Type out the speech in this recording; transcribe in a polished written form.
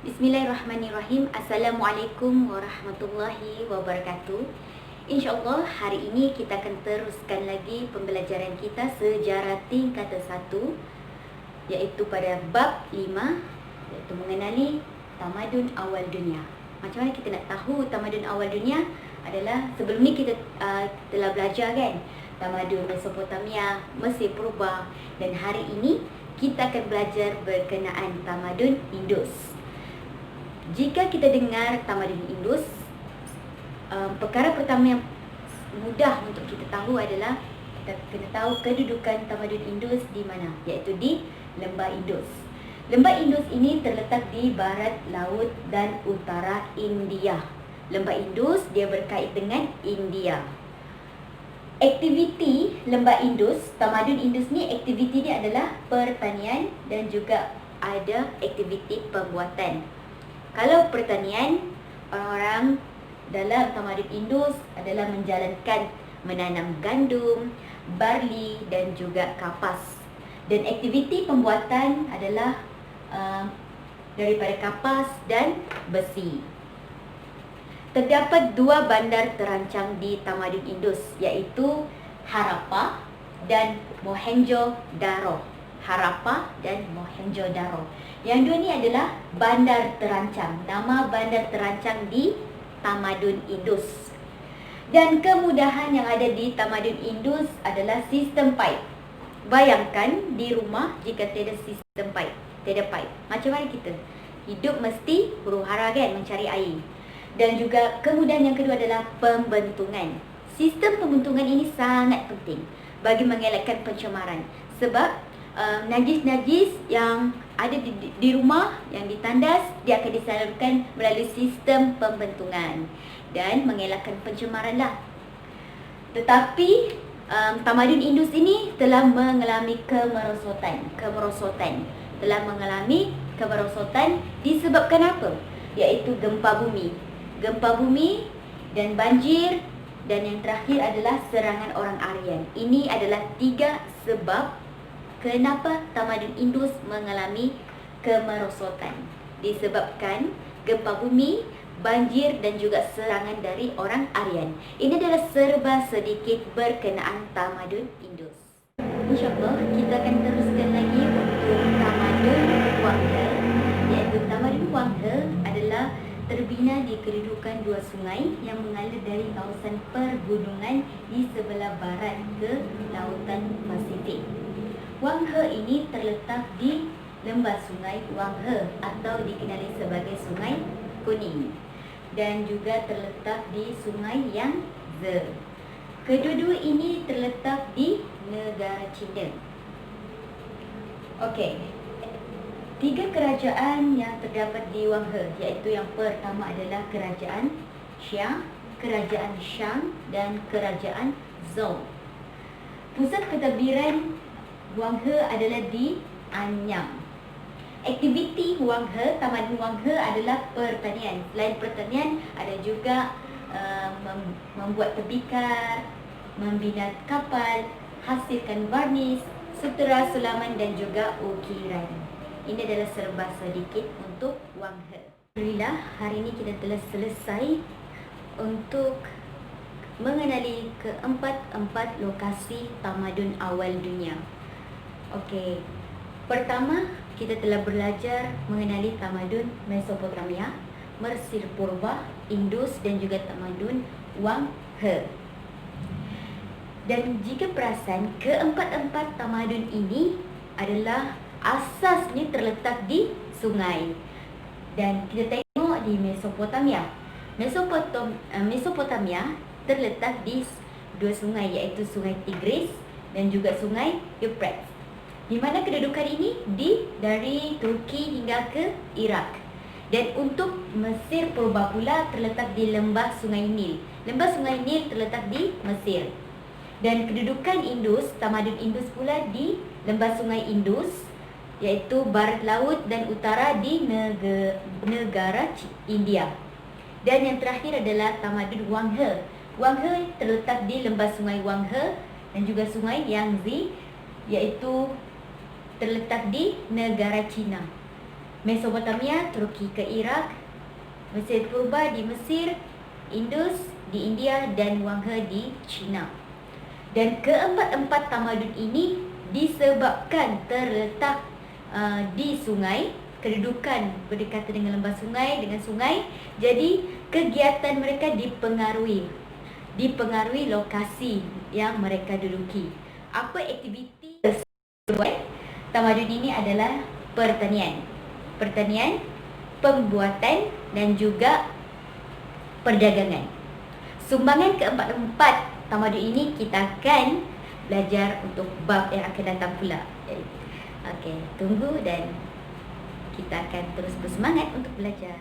Bismillahirrahmanirrahim. Assalamualaikum warahmatullahi wabarakatuh. InsyaAllah hari ini kita akan teruskan lagi pembelajaran kita sejarah tingkatan 1, iaitu pada bab 5, iaitu mengenali tamadun awal dunia. Macam mana kita nak tahu tamadun awal dunia? Adalah sebelum ni kita telah belajar kan, tamadun Mesopotamia, Mesir Purba, dan hari ini kita akan belajar berkenaan tamadun Indus. Jika kita dengar tamadun Indus, perkara pertama yang mudah untuk kita tahu adalah kita kena tahu kedudukan tamadun Indus di mana, iaitu di Lembah Indus. Lembah Indus ini terletak di barat laut dan utara India. Lembah Indus dia berkait dengan India. Aktiviti Lembah Indus, tamadun Indus ni, aktiviti dia adalah pertanian dan juga ada aktiviti pembuatan. Kalau pertanian, orang-orang dalam tamadun Indus adalah menanam gandum, barley dan juga kapas. Dan aktiviti pembuatan adalah daripada kapas dan besi. Terdapat dua bandar terancang di tamadun Indus, iaitu Harappa dan Mohenjo-daro. Harappa dan Mohenjo-daro. Yang dua ni adalah bandar terancang, nama bandar terancang di tamadun Indus. Dan kemudahan yang ada di tamadun Indus adalah sistem paip. Bayangkan di rumah jika tiada sistem paip, tiada paip, macam mana kita hidup? Mesti huru-hara kan, mencari air. Dan juga kemudahan yang kedua adalah pembentungan. Sistem pembentungan ini sangat penting bagi mengelakkan pencemaran, sebab najis-najis yang ada di rumah, yang ditandas, dia akan disalurkan melalui sistem pembentungan dan mengelakkan pencemaran lah. Tetapi tamadun Indus ini telah mengalami kemerosotan. Telah mengalami kemerosotan disebabkan apa? Iaitu gempa bumi dan banjir, dan yang terakhir adalah serangan orang Aryan. Ini adalah 3 sebab kenapa tamadun Indus mengalami kemerosotan, disebabkan gempa bumi, banjir dan juga serangan dari orang Aryan. Ini adalah serba sedikit berkenaan tamadun Indus. InsyaAllah kita akan teruskan lagi untuk tamadun Wang He, iaitu tamadun Wang He adalah terbina di kedudukan dua sungai yang mengalir dari kawasan pergunungan di sebelah barat ke lautan Pasifik. Wang He ini terletak di lembah sungai Wang He atau dikenali sebagai Sungai Kuning, dan juga terletak di Sungai Yangtze. Kedua-dua ini terletak di negara China. Okey. 3 kerajaan yang terdapat di Wang He, iaitu yang pertama adalah Kerajaan Xia, Kerajaan Shang dan Kerajaan Zhou. Pusat pentadbiran Wang He adalah di Anyang. Aktiviti Wang He, tamadun Wang He adalah pertanian. Selain pertanian, ada juga membuat tembikar, membina kapal, hasilkan varnis, sutera sulaman dan juga ukiran. Ini adalah serba sedikit untuk Wang He. Alhamdulillah, hari ini kita telah selesai untuk mengenali keempat lokasi tamadun awal dunia. Okey. Pertama, kita telah belajar mengenali tamadun Mesopotamia, Mesir Purba, Indus dan juga tamadun Wang He. Dan jika perasan, keempat-empat tamadun ini adalah asasnya terletak di sungai. Dan kita tengok di Mesopotamia. Mesopotamia terletak di 2 sungai, iaitu Sungai Tigris dan juga Sungai Euphrates. Di mana kedudukan ini dari Turki hingga ke Iraq. Dan untuk Mesir Purba pula terletak di lembah Sungai Nil. Lembah Sungai Nil terletak di Mesir. Dan kedudukan Indus, tamadun Indus pula di lembah Sungai Indus, iaitu barat laut dan utara di negara India. Dan yang terakhir adalah tamadun Wang He. Wang He terletak di lembah Sungai Wang He dan juga Sungai Yangtze, iaitu terletak di negara China. Mesopotamia, Turki ke Iraq, Mesir Purba di Mesir, Indus di India dan Wang He di China. Dan keempat-empat tamadun ini disebabkan terletak di sungai, kedudukan berdekatan dengan lembah sungai, dengan sungai. Jadi kegiatan mereka dipengaruhi lokasi yang mereka duduki. Apa aktiviti tersebut? Tamadun ini adalah pertanian, pembuatan dan juga perdagangan. Sumbangan keempat-empat tamadun ini kita akan belajar untuk bab yang akan datang pula. Okey, tunggu dan kita akan terus bersemangat untuk belajar.